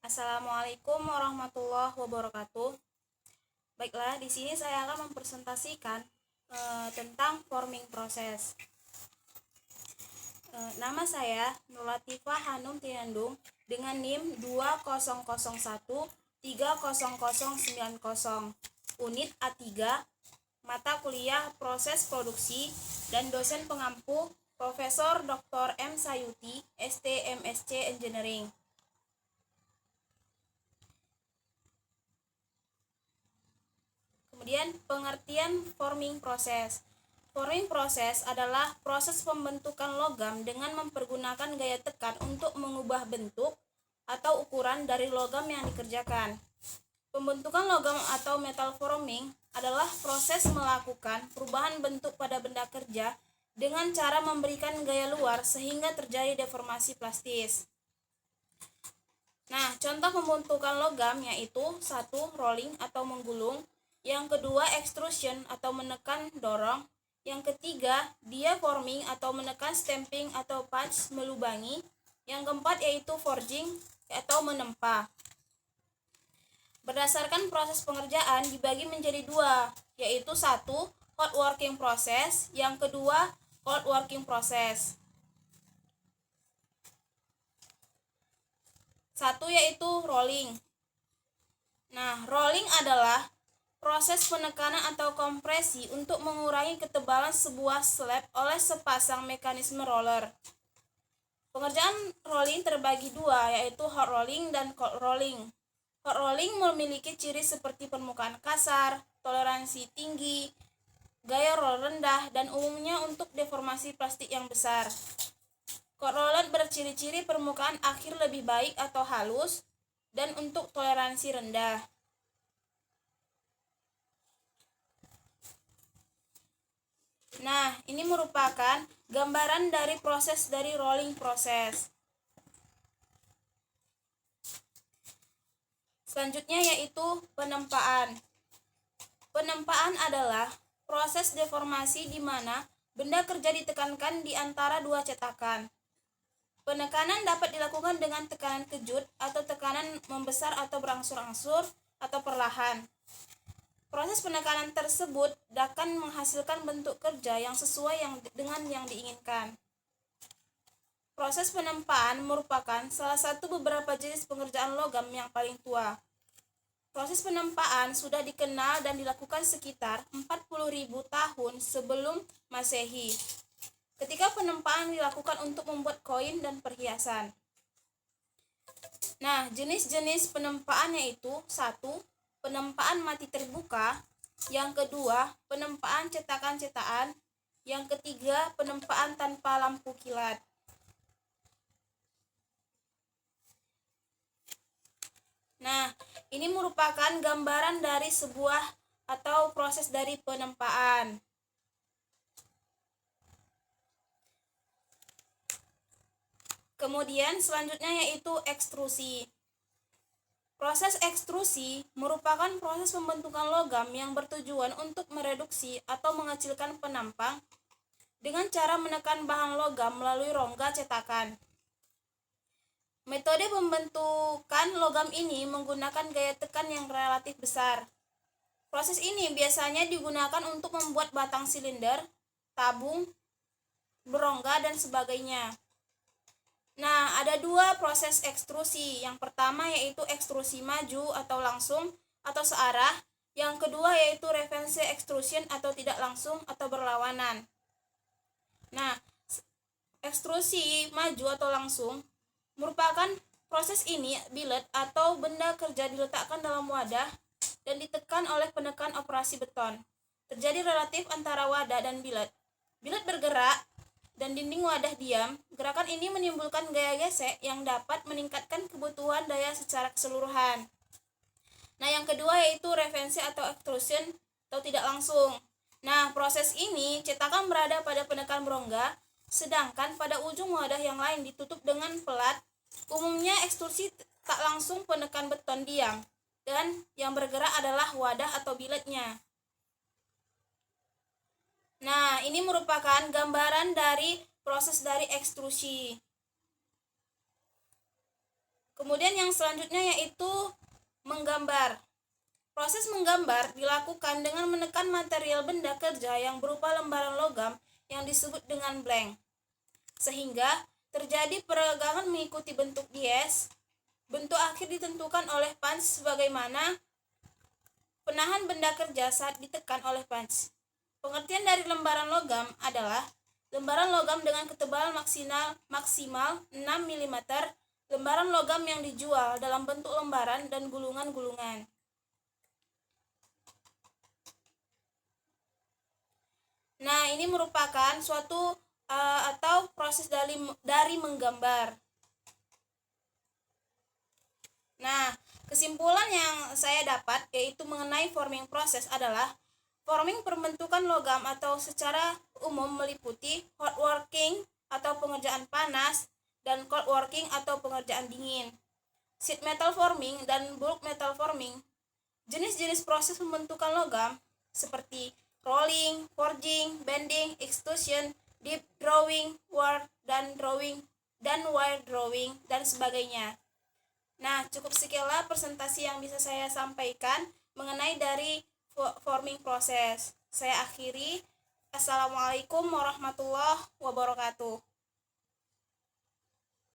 Assalamualaikum warahmatullahi wabarakatuh. Baiklah, di sini saya akan mempresentasikan tentang forming proses. Nama saya Nur Latifah Hanum Tiandung dengan NIM 2001300090, unit A3, mata kuliah proses produksi, dan dosen pengampu Profesor Dr. M. Sayuti, ST MSc Engineering. Kemudian pengertian forming proses. Forming proses adalah proses pembentukan logam dengan mempergunakan gaya tekan untuk mengubah bentuk atau ukuran dari logam yang dikerjakan. Pembentukan logam atau metal forming adalah proses melakukan perubahan bentuk pada benda kerja dengan cara memberikan gaya luar sehingga terjadi deformasi plastis. Nah, contoh pembentukan logam yaitu 1. Rolling atau menggulung, yang kedua extrusion atau menekan dorong, yang ketiga diaforming atau menekan stamping atau punch melubangi, yang keempat yaitu forging atau menempa. Berdasarkan proses pengerjaan dibagi menjadi dua, yaitu 1. Hot working process, yang kedua cold working process. 1 yaitu rolling. Nah, rolling adalah proses penekanan atau kompresi untuk mengurangi ketebalan sebuah slab oleh sepasang mekanisme roller. Pengerjaan rolling terbagi dua, yaitu hot rolling dan cold rolling. Hot rolling memiliki ciri seperti permukaan kasar, toleransi tinggi, gaya roll rendah, dan umumnya untuk deformasi plastik yang besar. Cold roller berciri-ciri permukaan akhir lebih baik atau halus dan untuk toleransi rendah. Nah, ini merupakan gambaran dari proses dari rolling proses. Selanjutnya yaitu penempaan. Penempaan adalah proses deformasi di mana benda kerja ditekankan di antara dua cetakan. Penekanan dapat dilakukan dengan tekanan kejut atau tekanan membesar atau berangsur-angsur atau perlahan. Proses penekanan tersebut akan menghasilkan bentuk kerja yang sesuai dengan yang diinginkan. Proses penempaan merupakan salah satu beberapa jenis pengerjaan logam yang paling tua. Proses penempaan sudah dikenal dan dilakukan sekitar 40.000 tahun sebelum Masehi, ketika penempaan dilakukan untuk membuat koin dan perhiasan. Nah, jenis-jenis penempaan yaitu 1. Penempaan mati terbuka, yang kedua penempaan cetakan-cetakan, yang ketiga penempaan tanpa lampu kilat. Nah, ini merupakan gambaran dari sebuah atau proses dari penempaan. Kemudian selanjutnya yaitu ekstrusi. Proses ekstrusi merupakan proses pembentukan logam yang bertujuan untuk mereduksi atau mengecilkan penampang dengan cara menekan bahan logam melalui rongga cetakan. Metode pembentukan logam ini menggunakan gaya tekan yang relatif besar. Proses ini biasanya digunakan untuk membuat batang silinder, tabung, berongga, dan sebagainya. Nah, ada dua proses ekstrusi. Yang pertama yaitu ekstrusi maju atau langsung atau searah. Yang kedua yaitu reverse extrusion atau tidak langsung atau berlawanan. Nah, ekstrusi maju atau langsung merupakan proses ini billet atau benda kerja diletakkan dalam wadah dan ditekan oleh penekan operasi beton. Terjadi relatif antara wadah dan billet. Billet bergerak dan dinding wadah diam. Gerakan ini menimbulkan gaya gesek yang dapat meningkatkan kebutuhan daya secara keseluruhan. Nah, yang kedua yaitu reverse atau extrusion atau tidak langsung. Nah, proses ini cetakan berada pada penekan berongga, sedangkan pada ujung wadah yang lain ditutup dengan pelat. Umumnya ekstrusi tak langsung penekan beton diam, dan yang bergerak adalah wadah atau billetnya. Nah, ini merupakan gambaran dari proses dari ekstrusi. Kemudian yang selanjutnya yaitu menggambar. Proses menggambar dilakukan dengan menekan material benda kerja yang berupa lembaran logam yang disebut dengan blank, sehingga terjadi peregangan mengikuti bentuk dies. Bentuk akhir ditentukan oleh punch sebagaimana penahan benda kerja saat ditekan oleh punch. Pengertian dari lembaran logam adalah lembaran logam dengan ketebalan maksimal 6 mm, lembaran logam yang dijual dalam bentuk lembaran dan gulungan-gulungan. Nah, ini merupakan suatu atau proses dari menggambar. Nah, kesimpulan yang saya dapat yaitu mengenai forming proses adalah forming pembentukan logam atau secara umum meliputi hot working atau pengerjaan panas dan cold working atau pengerjaan dingin, sheet metal forming dan bulk metal forming. Jenis-jenis proses pembentukan logam seperti rolling, forging, bending, extrusion, deep drawing, wire drawing, dan sebagainya. Nah, cukup sekianlah presentasi yang bisa saya sampaikan mengenai dari forming proses. Saya akhiri. Assalamualaikum warahmatullahi wabarakatuh.